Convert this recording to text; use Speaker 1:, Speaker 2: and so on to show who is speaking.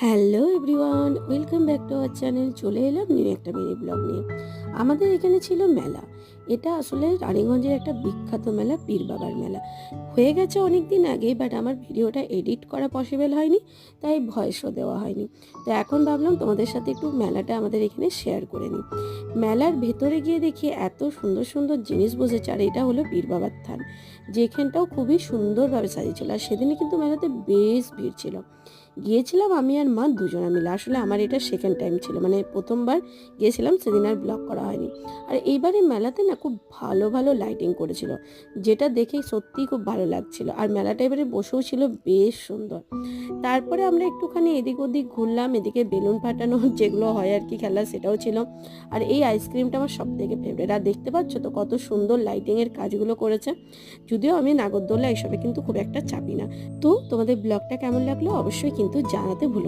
Speaker 1: Hello everyone, welcome back to our channel. চলে এলাম new একটা মিনি ব্লগ নিয়ে। আমাদের এখানে ছিল মেলা। এটা আসলে রানীগঞ্জের একটা বিখ্যাত মেলা, পীর বাবার মেলা। হয়ে গেছে অনেক দিন আগে, বাট আমার ভিডিওটা এডিট করা পসিবল হয়নি, তাই ভয়েসও দেওয়া হয়নি। তো এখন ভাবলাম তোমাদের সাথে একটু মেলাটা আমাদের এখানে শেয়ার করে নিই। মেলার ভেতরে গিয়ে দেখি এত সুন্দর সুন্দর জিনিস বসেছে, আর এটা হলো পীর বাবার থান, যেখানটাও খুবই সুন্দরভাবে সাজিয়েছিল। আর সেদিনে কিন্তু মেলাতে বেশ ভিড় ছিল। গিয়েছিলাম আমি আর মা দুজনে মিলে। আসলে আমার এটা সেকেন্ড টাইম ছিল, মানে প্রথমবার গিয়েছিলাম, সেদিন আর ব্লগ করা হয়নি। আর এইবারে মেলাতে না খুব ভালো ভালো লাইটিং করেছিল, যেটা দেখেই সত্যিই খুব ভালো লাগছিল। আর মেলাটা এবারে বসেও ছিল বেশ সুন্দর। তারপরে আমরা একটুখানি এদিক ওদিক ঘুরলাম, এদিকে বেলুন ফাটানো যেগুলো হয় আর কি খেলা, সেটাও ছিল। আর এই আইসক্রিমটা আমার সব থেকে ফেভারিট। আর দেখতে পাচ্ছ তো কত সুন্দর লাইটিংয়ের কাজগুলো করেছে। যদিও আমি নাগরদোলা এসবে কিন্তু খুব একটা চাপি না। তো তোমাদের ব্লগটা কেমন লাগলো অবশ্যই কিন্তু জানাতে ভুলো